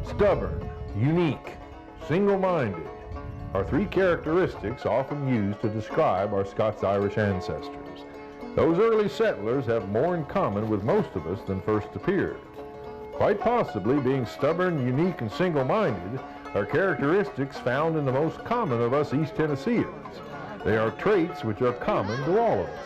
Stubborn, unique, single-minded are three characteristics often used to describe our Scots-Irish ancestors. Those early settlers have more in common with most of us than first appeared. Quite possibly, being stubborn, unique, and single-minded are characteristics found in the most common of us East Tennesseans. They are traits which are common to all of us.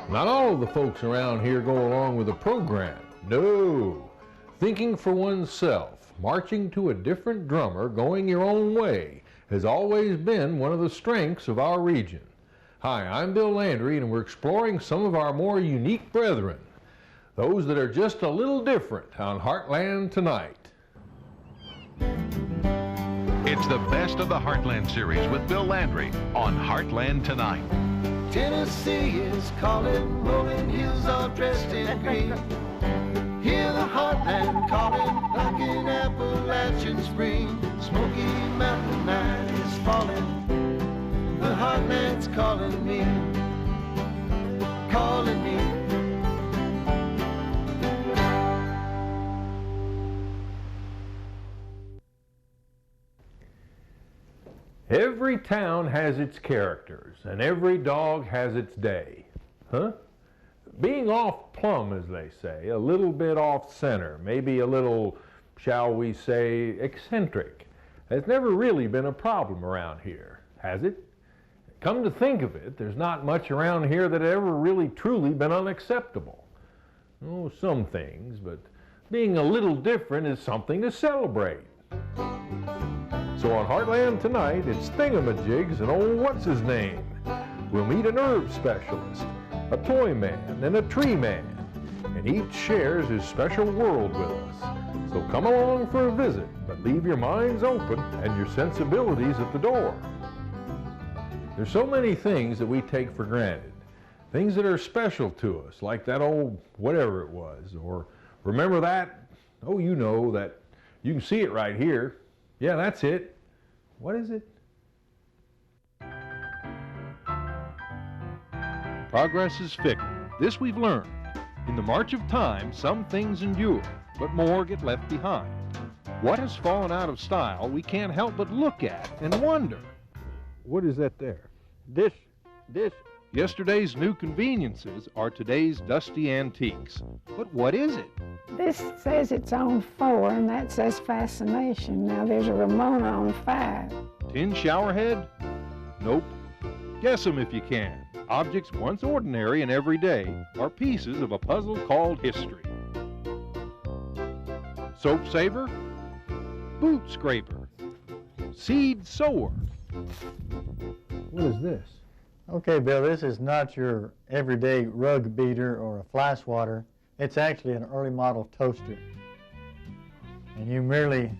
Not all of the folks around here go along with the program. No. Thinking for oneself, marching to a different drummer, going your own way, has always been one of the strengths of our region. Hi, I'm Bill Landry, and we're exploring some of our more unique brethren, those that are just a little different on Heartland Tonight. It's the best of the Heartland Series with Bill Landry on Heartland Tonight. Tennessee is calling, rolling hills all dressed in green. Hear the heartland calling, like an Appalachian spring. Smoky Mountain night is falling, the heartland's calling me, calling me. Every town has its characters, and every dog has its day. Huh? Being off plumb, as they say, a little bit off center, maybe a little, shall we say, eccentric, has never really been a problem around here, has it? Come to think of it, there's not much around here that ever really truly been unacceptable. Oh, some things, but being a little different is something to celebrate. So on Heartland Tonight, it's thingamajigs and old what's-his-name. We'll meet a herb specialist, a toy man, and a tree man, and each shares his special world with us. So come along for a visit, but leave your minds open and your sensibilities at the door. There's so many things that we take for granted, things that are special to us, like that old whatever it was, or remember that, oh, you know, that you can see it right here. Yeah, that's it. What is it? Progress is fickle. This we've learned. In the march of time, some things endure, but more get left behind. What has fallen out of style we can't help but look at and wonder. What is that there? This. Yesterday's new conveniences are today's dusty antiques. But what is it? This says it's on 4, and that says fascination. Now there's a Ramona on 5. Tin showerhead? Nope. Guess 'em if you can. Objects once ordinary and everyday are pieces of a puzzle called history. Soap saver? Boot scraper? Seed sower? What is this? Okay, Bill, this is not your everyday rug beater or a fly swatter. It's actually an early model toaster. And you merely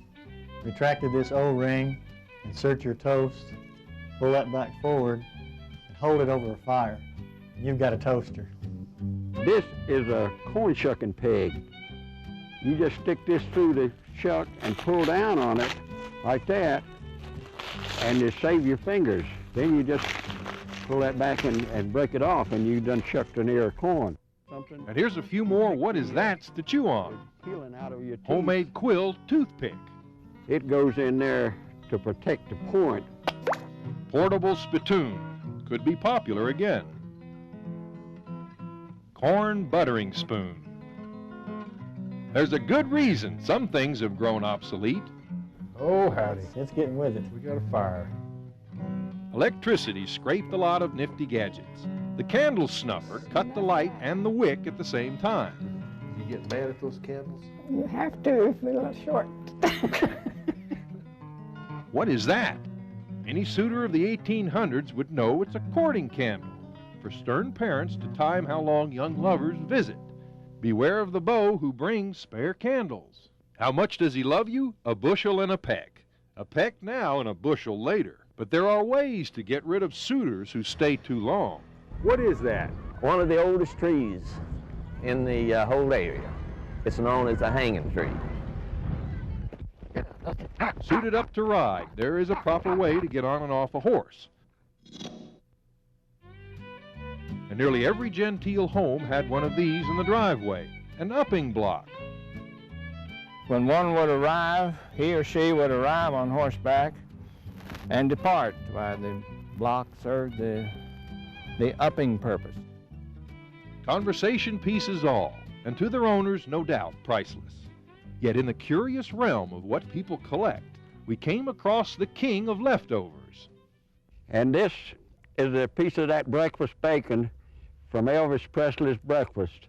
retracted this O-ring, insert your toast, pull that back forward, and hold it over a fire. You've got a toaster. This is a corn shucking peg. You just stick this through the shuck and pull down on it like that, and just save your fingers. Then you just pull that back and break it off, and you done shucked an ear of corn. And here's a few more what is that's to chew on. Peeling out of your teeth. Homemade quill toothpick. It goes in there to protect the point. Portable spittoon. Could be popular again. Corn buttering spoon. There's a good reason some things have grown obsolete. Oh, howdy. It's getting with it. We got a fire. Electricity scraped a lot of nifty gadgets. The candle snuffer cut the light and the wick at the same time. You get mad at those candles? You have to if they're short. What is that? Any suitor of the 1800s would know it's a courting candle for stern parents to time how long young lovers visit. Beware of the beau who brings spare candles. How much does he love you? A bushel and a peck. A peck now and a bushel later. But there are ways to get rid of suitors who stay too long. What is that? One of the oldest trees in the whole area. It's known as a hanging tree. Suited up to ride, there is a proper way to get on and off a horse. And nearly every genteel home had one of these in the driveway, an upping block. when one would arrive, he or she would arrive on horseback and depart, while the block served the upping purpose. Conversation pieces all, and to their owners, no doubt, priceless. Yet in the curious realm of what people collect, we came across the king of leftovers. And this is a piece of that breakfast bacon from Elvis Presley's breakfast.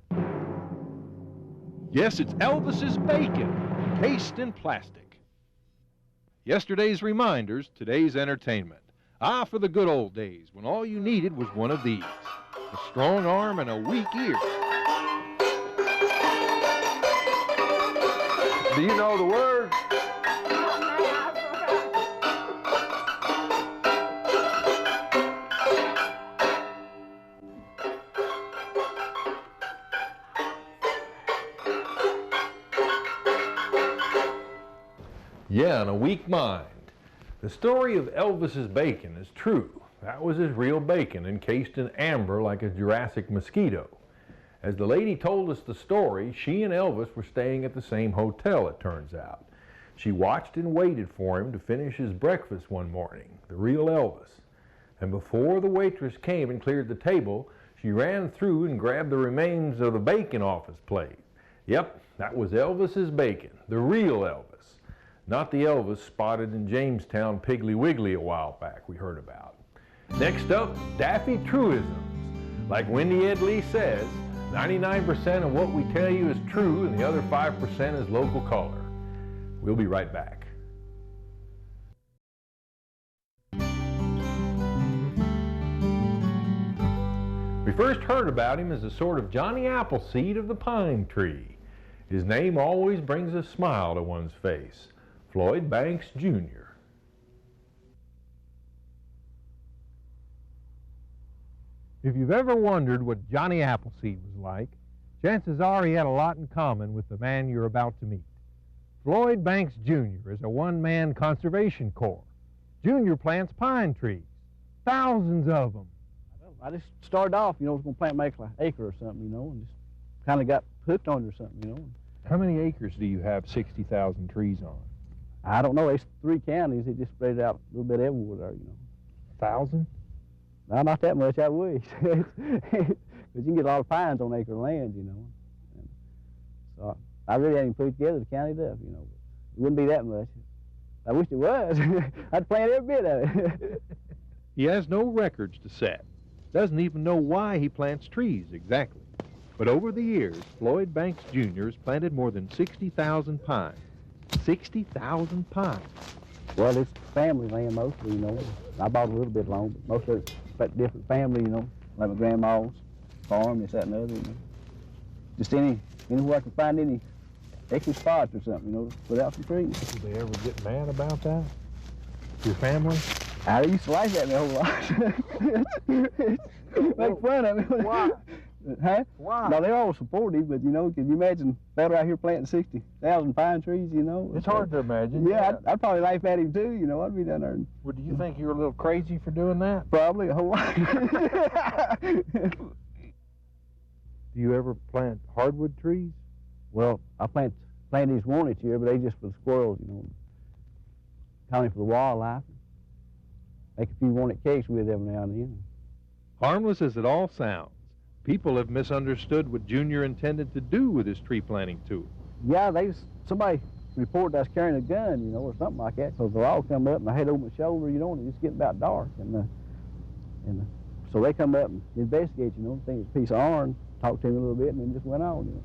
Yes, it's Elvis's bacon, encased in plastic. Yesterday's reminders, today's entertainment. Ah, for the good old days, when all you needed was one of these. A strong arm and a weak ear. Do you know the words? Yeah, and a weak mind. The story of Elvis's bacon is true. That was his real bacon, encased in amber like a Jurassic mosquito. As the lady told us the story, she and Elvis were staying at the same hotel, it turns out. She watched and waited for him to finish his breakfast one morning, the real Elvis. And before the waitress came and cleared the table, she ran through and grabbed the remains of the bacon off his plate. Yep, that was Elvis's bacon, the real Elvis. Not the Elvis spotted in Jamestown Piggly Wiggly a while back we heard about. Next up, Daffy truisms. Like Wendy Ed Lee says, 99% of what we tell you is true and the other 5% is local color. We'll be right back. We first heard about him as a sort of Johnny Appleseed of the pine tree. His name always brings a smile to one's face. Floyd Banks, Jr. If you've ever wondered what Johnny Appleseed was like, chances are he had a lot in common with the man you're about to meet. Floyd Banks, Jr. is a one-man conservation corps. Junior plants pine trees, thousands of them. I just started off, I was going to plant maybe an acre or something, and just kind of got hooked on it or something, How many acres do you have 60,000 trees on? I don't know. It's 3 counties. It just spread it out a little bit everywhere there, 1,000? No, not that much, I wish. Because you can get a lot of pines on acre land, And so I really hadn't put it together to count it up, It wouldn't be that much. I wish it was. I'd plant every bit of it. He has no records to set. Doesn't even know why he plants trees exactly. But over the years, Floyd Banks Jr. has planted more than 60,000 pines. 60,000 pines. Well, it's family land mostly, I bought a little bit along, but most of it's different family, like my grandma's farm, this, that, and the other, Just anywhere I can find any extra spots or something, to put out some trees. Did they ever get mad about that? Your family? I used to laugh at me a whole lot. Make fun of me. Why? Huh? Why? No, they're all supportive, but, can you imagine fella out here planting 60,000 pine trees, It's hard to imagine. Yeah, I'd probably laugh at him too, I'd be down there. Well, do you think you were a little crazy for doing that? Probably a whole lot. Do you ever plant hardwood trees? Well, I planted these one each year, but they just for the squirrels, kind of for the wildlife. Make a few wanted cakes with every now and then. Harmless as it all sounds, people have misunderstood what Junior intended to do with his tree planting tool. Yeah, somebody reported I was carrying a gun, or something like that, because they all come up and I had over my shoulder, and it's getting about dark. So they come up and investigate, think it's a piece of iron, talk to me a little bit, and then just went on,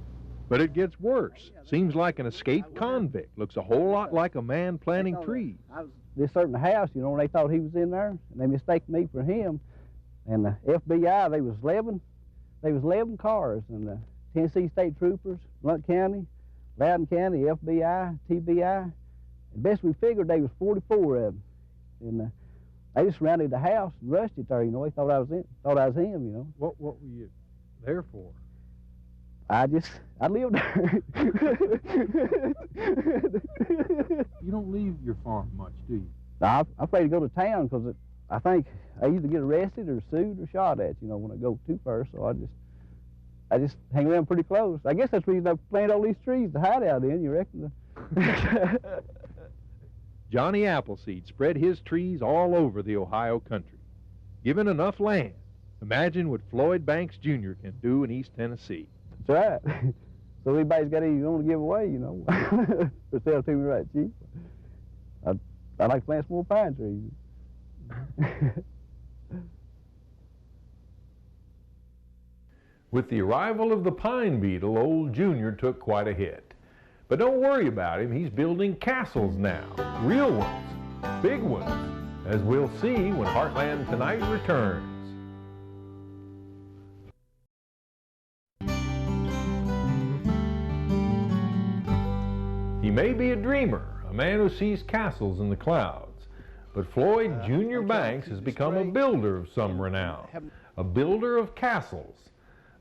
But it gets worse. Seems like an escaped convict. Looks a whole lot like a man planting trees. This certain house, and they thought he was in there, and they mistaken me for him. And the FBI, there was 11 cars, and the Tennessee State Troopers, Blount County, Loudoun County, FBI, TBI. And best we figured, there was 44 of them. And they just surrounded the house and rushed it there, They thought I was him, What were you there for? I lived there. You don't leave your farm much, do you? I'm afraid to go to town because I think I either get arrested or sued or shot at, when I go too far. So I just hang around pretty close. I guess that's the reason I planted all these trees to hide out in, you reckon? Johnny Appleseed spread his trees all over the Ohio country. Given enough land, imagine what Floyd Banks Jr. can do in East Tennessee. That's right. So everybody's got anything you want to give away, you know. Or sell to me right cheap. I'd like to plant some more pine trees. With the arrival of the pine beetle, old Junior took quite a hit. But don't worry about him, he's building castles now. Real ones, big ones, as we'll see when Heartland Tonight returns. He may be a dreamer, a man who sees castles in the clouds, but Floyd Junior Banks has become a builder of some renown, a builder of castles.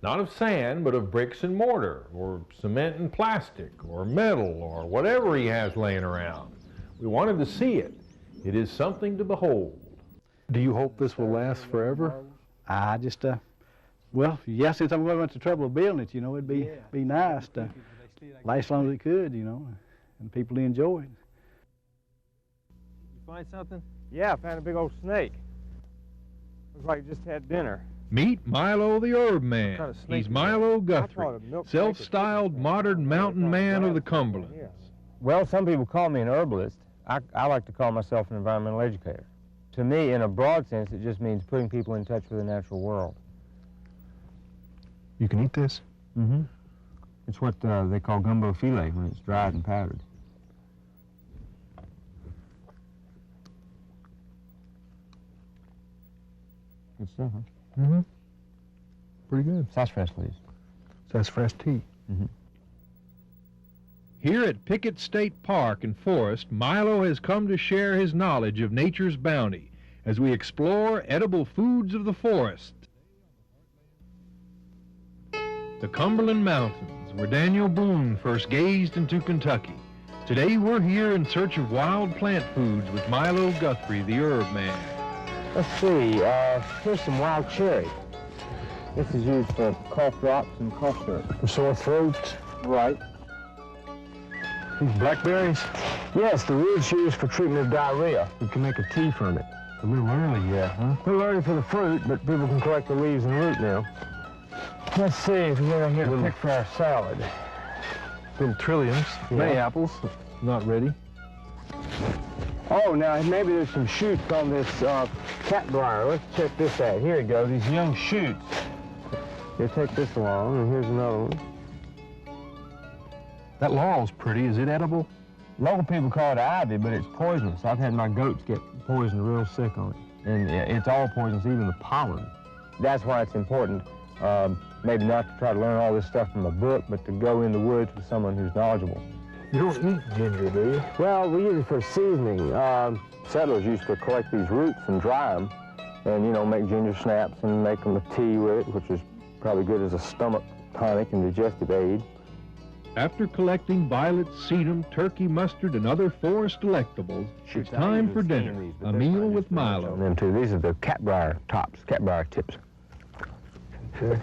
Not of sand, but of bricks and mortar, or cement and plastic, or metal, or whatever he has laying around. We wanted to see it. It is something to behold. Do you hope this will last forever? I just, well, yes, since I'm going to the trouble of building it, you know, it'd be nice to last as long as it could, you know, and people to enjoy it. You find something? Yeah, I found a big old snake. Looks like you just had dinner. Meet Milo the Herb Man. He's Milo Guthrie, self-styled modern mountain man of the Cumberlands. Well, some people call me an herbalist. I like to call myself an environmental educator. To me, in a broad sense, it just means putting people in touch with the natural world. You can eat this? Mm-hmm. It's what they call gumbo filet when it's dried and powdered. Good stuff, huh? Mm-hmm. Pretty good. Sassafras leaves. Sassafras tea. Mm-hmm. Here at Pickett State Park and Forest, Milo has come to share his knowledge of nature's bounty as we explore edible foods of the forest. The Cumberland Mountains, where Daniel Boone first gazed into Kentucky. Today we're here in search of wild plant foods with Milo Guthrie, the Herb Man. Let's see, here's some wild cherry. This is used for cough drops and cough syrup. For sore throats? Right. These blackberries? Yes, the root's used for treatment of diarrhea. You can make a tea from it. A little early yet, huh? A little early for the fruit, but people can collect the leaves and root now. Let's see if we get in here to pick for our salad. Little trilliums, May apples, not ready. Oh, now maybe there's some shoots on this catbrier. Let's check this out. Here you go, these young shoots. Here, take this along, and here's another one. That laurel's pretty. Is it edible? Local people call it ivy, but it's poisonous. I've had my goats get poisoned real sick on it. And it's all poisonous, even the pollen. That's why it's important, maybe not to try to learn all this stuff from a book, but to go in the woods with someone who's knowledgeable. You don't eat ginger, do you? Well, we use it for seasoning. Settlers used to collect these roots and dry them and, you know, make ginger snaps and make them a tea with it, which is probably good as a stomach tonic and digestive aid. After collecting violets, sedum, turkey mustard, and other forest delectables, it's time for dinner, a meal with Milo. Them too. These are the catbrier tops, catbrier tips. Okay.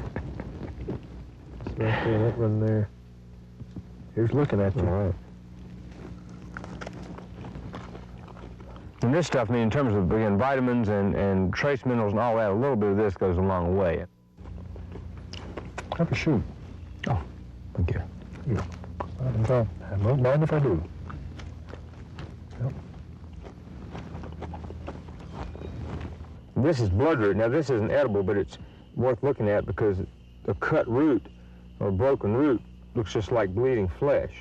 It's right there, that one there. Here's looking at you. All right. And this stuff, I mean, in terms of, again, vitamins and trace minerals and all that, a little bit of this goes a long way. Have a shoot. Oh, thank you. Yeah. I don't mind if I do. Yep. This is bloodroot. Now, this isn't edible, but it's worth looking at because a cut root or broken root looks just like bleeding flesh.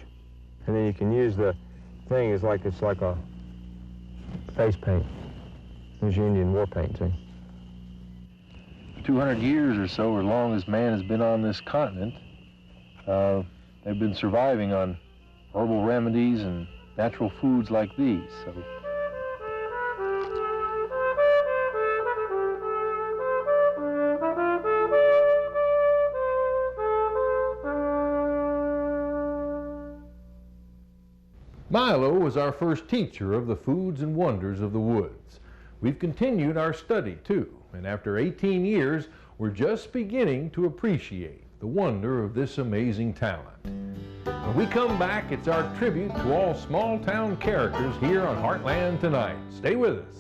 And then you can use the thing as like, it's like a face paint. There's your Indian war paint, see? 200 years or so, or as long as man has been on this continent, they've been surviving on herbal remedies and natural foods like these. So. Milo was our first teacher of the foods and wonders of the woods. We've continued our study too, and after 18 years, we're just beginning to appreciate the wonder of this amazing talent. When we come back, it's our tribute to all small-town characters here on Heartland Tonight. Stay with us.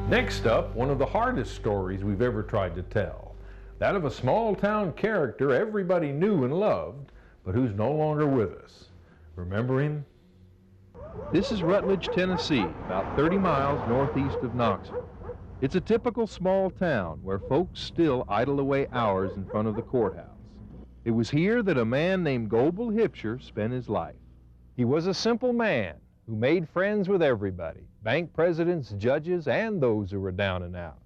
Next up, one of the hardest stories we've ever tried to tell. That of a small-town character everybody knew and loved, but who's no longer with us. Remember him? This is Rutledge, Tennessee, about 30 miles northeast of Knoxville. It's a typical small town where folks still idle away hours in front of the courthouse. It was here that a man named Goebel Hipscher spent his life. He was a simple man who made friends with everybody, bank presidents, judges, and those who were down and out.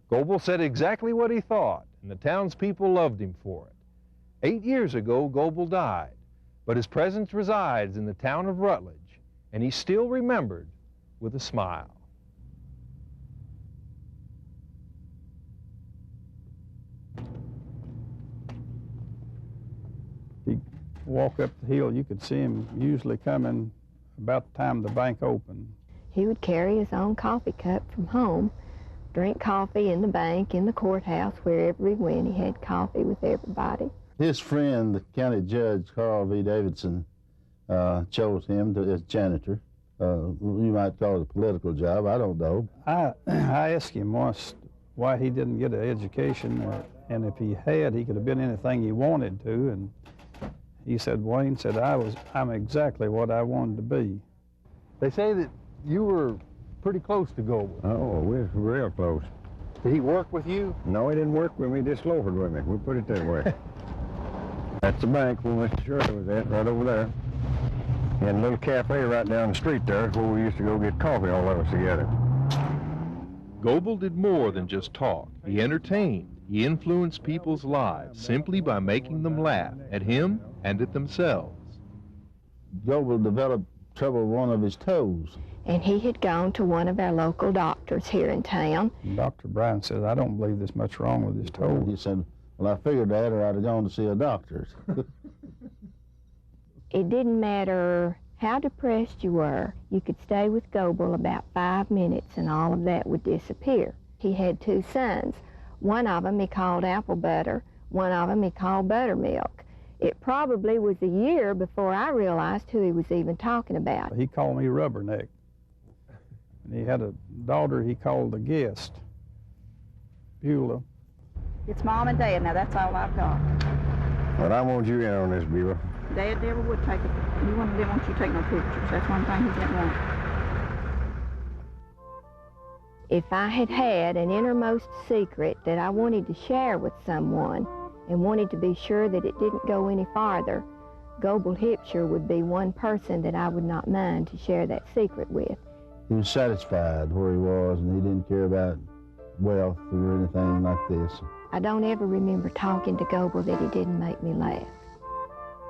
Goebel said exactly what he thought, and the townspeople loved him for it. 8 years ago, Goebel died, but his presence resides in the town of Rutledge, and he's still remembered with a smile. He'd walk up the hill, you could see him usually coming about the time the bank opened. He would carry his own coffee cup from home, drink coffee in the bank, in the courthouse, wherever he went. He had coffee with everybody. His friend, the county judge, Carl V. Davidson, chose him as janitor. You might call it a political job, I don't know. I asked him once why he didn't get an education, and if he had, he could have been anything he wanted to, and he said, Wayne said, I'm exactly what I wanted to be. They say that you were pretty close to Goebel. Oh, we were real close. Did he work with you? No, he didn't work with me, just loafed with me. We'll put it that way. That's the bank where Mr. Shirley was at, right over there. And a little cafe right down the street there where we used to go get coffee, all of us together. Goebel did more than just talk. He entertained. He influenced people's lives simply by making them laugh at him and at themselves. Goebel developed trouble with one of his toes. And he had gone to one of our local doctors here in town. Dr. Brown says, I don't believe there's much wrong with his toe. He said, well, I figured that, or I'd have gone to see a doctor. It didn't matter how depressed you were, you could stay with Goebel about 5 minutes and all of that would disappear. He had 2 sons. One of them he called Apple Butter, one of them he called Buttermilk. It probably was a year before I realized who he was even talking about. He called me Rubberneck. And he had a daughter he called the Guest, Beulah. It's Mom and Dad, now that's all I've got. But I want you in on this, Beulah. Dad never would take it. He didn't want you to take no pictures. That's one thing he didn't want. If I had had an innermost secret that I wanted to share with someone and wanted to be sure that it didn't go any farther, Goebel Hipscher would be one person that I would not mind to share that secret with. He was satisfied where he was, and he didn't care about wealth or anything like this. I don't ever remember talking to Goebel that he didn't make me laugh.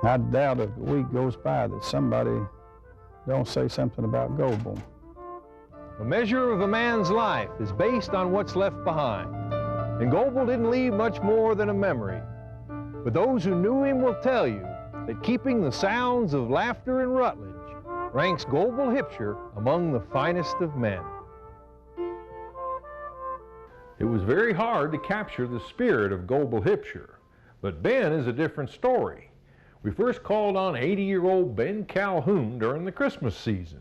I doubt if a week goes by that somebody don't say something about Goebel. The measure of a man's life is based on what's left behind. And Goebel didn't leave much more than a memory. But those who knew him will tell you that keeping the sounds of laughter in Rutledge ranks Goebel Hipscher among the finest of men. It was very hard to capture the spirit of Goebel Hipscher, but Ben is a different story. We first called on 80-year-old Ben Calhoun during the Christmas season,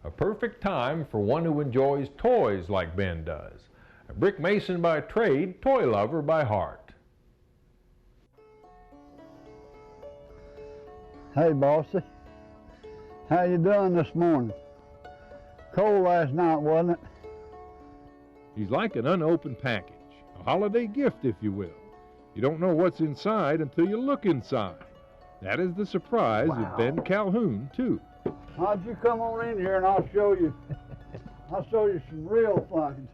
a perfect time for one who enjoys toys like Ben does, a brick mason by trade, toy lover by heart. Hey, Bossy. How you doing this morning? Cold last night, wasn't it? He's like an unopened package, a holiday gift, if you will. You don't know what's inside until you look inside. That is the surprise of Ben Calhoun, too. Why don't you come on in here and I'll show you some real finds.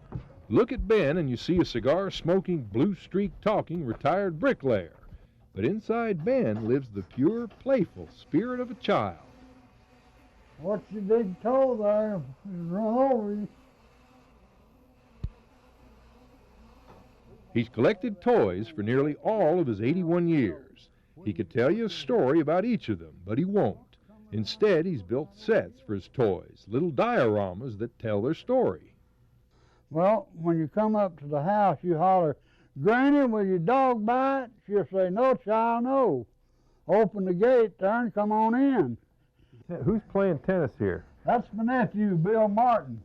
Look at Ben and you see a cigar-smoking, blue-streak-talking retired bricklayer. But inside Ben lives the pure, playful spirit of a child. What's your big toe there? Run over you. He's collected toys for nearly all of his 81 years. He could tell you a story about each of them, but he won't. Instead, he's built sets for his toys, little dioramas that tell their story. Well, when you come up to the house, you holler, Granny, will your dog bite? She'll say, no, child, no. Open the gate there and come on in. Who's playing tennis here? That's my nephew, Bill Martin.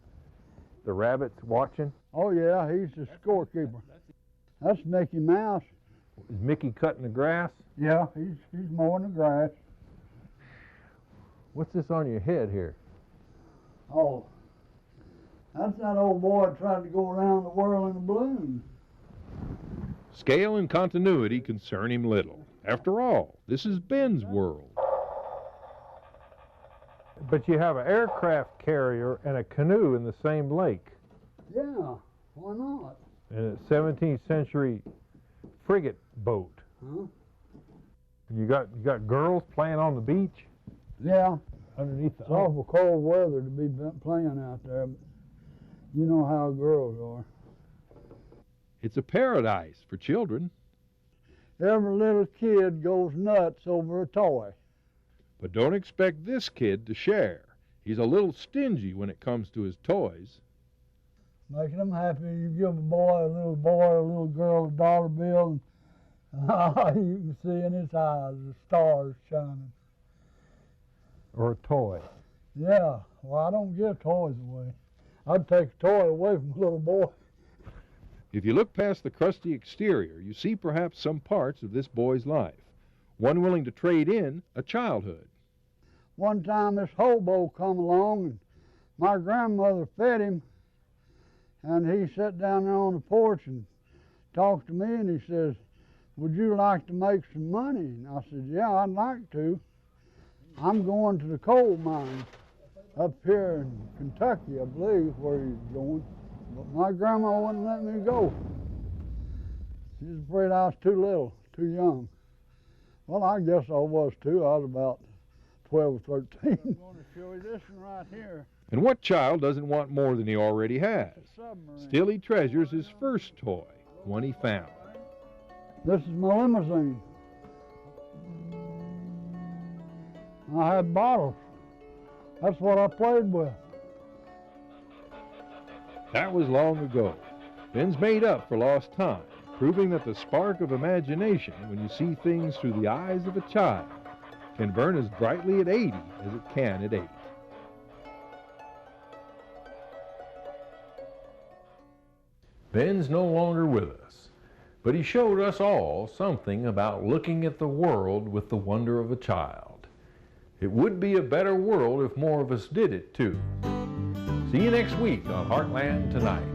The rabbit's watching? Oh, yeah, he's the scorekeeper. That's Mickey Mouse. Is Mickey cutting the grass? Yeah, he's mowing the grass. What's this on your head here? Oh, that's that old boy that tried to go around the world in a balloon. Scale and continuity concern him little. After all, this is Ben's world. But you have an aircraft carrier and a canoe in the same lake. Yeah, why not? And a 17th century frigate boat. Huh? You got girls playing on the beach? Yeah. Underneath the It's awful cold weather to be playing out there, but you know how girls are. It's a paradise for children. Every little kid goes nuts over a toy. But don't expect this kid to share. He's a little stingy when it comes to his toys. Making them happy, you give a little boy, a little girl a dollar bill, and you can see in his eyes the stars shining. Or a toy. Yeah, well, I don't give toys away. I'd take a toy away from a little boy. If you look past the crusty exterior, you see perhaps some parts of this boy's life. One willing to trade in a childhood. One time this hobo come along, and my grandmother fed him, and he sat down there on the porch and talked to me, and he says, would you like to make some money? And I said, yeah, I'd like to. I'm going to the coal mine up here in Kentucky, I believe, where he's going. But my grandma wouldn't let me go. She was afraid I was too little, too young. Well, I guess I was too. I was about 12 or 13. I'm going to show you this one right here. And what child doesn't want more than he already has? Still, he treasures his first toy, one he found. This is my limousine. I had bottles. That's what I played with. That was long ago. Ben's made up for lost time, proving that the spark of imagination, when you see things through the eyes of a child, can burn as brightly at 80 as it can at 8. Ben's no longer with us, but he showed us all something about looking at the world with the wonder of a child. It would be a better world if more of us did it too. See you next week on Heartland Tonight.